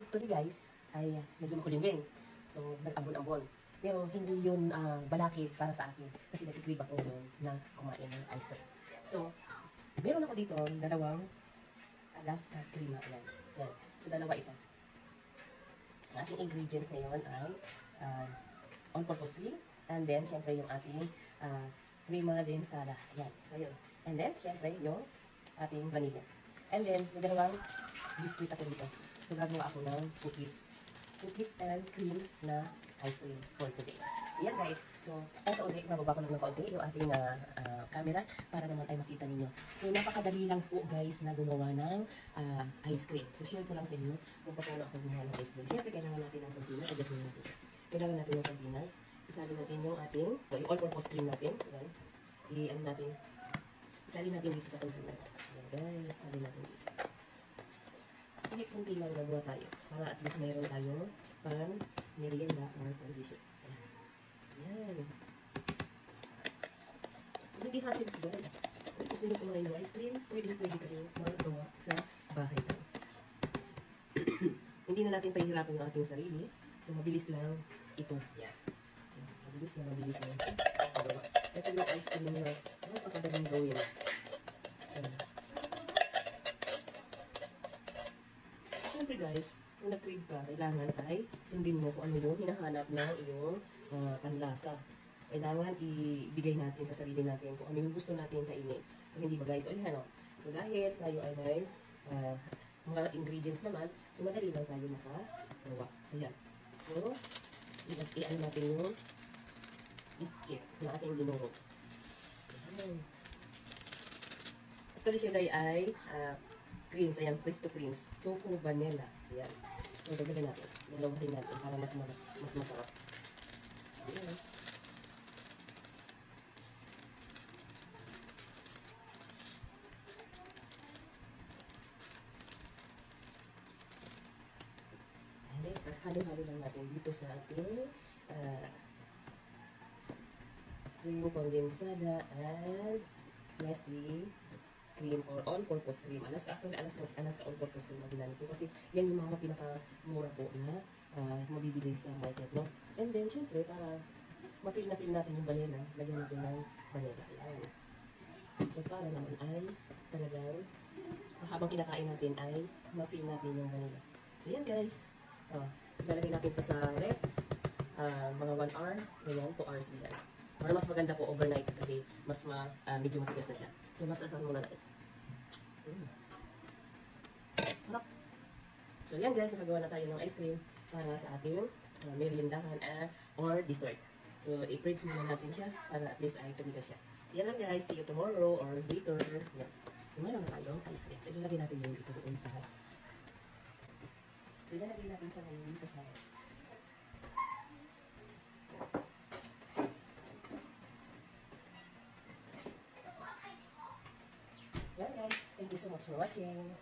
today guys, ay medyo makulimlim. So, nag-ambon-ambon. Pero hindi yun balakid para sa akin kasi nag-crave ako yun na kumain ng ice cream. So, meron ako dito dalawang Alaska Crema. Yan. Yan. So, dalawa ito. Ang ating ingredients ngayon ay all-purpose cream. And then, syempre yung ating crema densada. Yan. So, yun. And then, syempre yung ating vanilla. And then, may dalawang biscuit ako dito. So, gagawa ako ng cookies and cream na ice cream for today. So, yan guys. So, eto ulit, mababa ko lang ng kaunti yung ating camera para naman ay makita ninyo. So, napakadali lang po guys na gumawa ng ice cream. So, share ko lang sa inyo kung paano ako gumawa ng ice cream. Siyempre, kailangan natin ng container. Adjust mo natin. Kailangan natin ng container. Isalin natin yung ating, yung all-purpose cream natin. Yan. Isalin natin dito sa container. Yan guys, isalin natin dito. Kahit kunti lang nagawa tayo para at least mayroon tayo pan merienda or pan dessert. Ayan. So, hindi hassle siguro. Kung gusto nyo kumain ng ice cream, pwede kayo magawa sa bahay lang. Hindi na natin pahihirapan yung ating sarili. So, mabilis lang ito. Yan. So, mabilis lang ito. Ito yung ice cream na napakadaling gawin. Siyempre guys, kung nag-crave ka, kailangan ay sundin mo kung ano yung hinahanap ng iyong panlasa. So, kailangan ibigay natin sa sarili natin kung ano yung gusto natin kainin. So, hindi ba guys? O yan o. So, dahil tayo ay may mga ingredients naman, so madali lang tayo makagawa. So, yan. So, i-ano natin yung biscuit na ating dinurog. Ayan. Actually, siya guys ay creams, ayan, Presto creams, choco vanilla. So, yan. So, dagdagan natin. Dalawahin natin para mas masarap. Ayan. Ayan, tapos halo-halo lang natin dito sa ating cream condensada and lastly, cream or all-purpose cream. Alaska all-purpose cream ang ginamit ko kasi yan yung mga pinakamura po na mabibili sa market, no? And then, syempre, para ma-feel natin yung vanilla, lagyan natin ng vanilla. Ayan. So, para naman ay talagang habang kinakain natin ay ma-feel natin yung vanilla. So, yan guys. Ilalagay natin ito sa ref. Mga 1 hour, ganyan, 2 hours din. Para mas maganda po overnight kasi mas medyo matigas na siya. So, masasan muna natin. Sarap. So, yan guys, nakagawa na tayo ng ice cream para sa ating meriendahan or dessert. So, i-freeze muna natin siya para at least ay tumigas siya. So, yan lang guys. See you tomorrow or later. Yan. So, mayroon na tayong ice cream. So, ilalagay natin yung ito doon sa ref. So, ilalagay natin siya ngayon dito sa ref. Well guys, thank you so much for watching.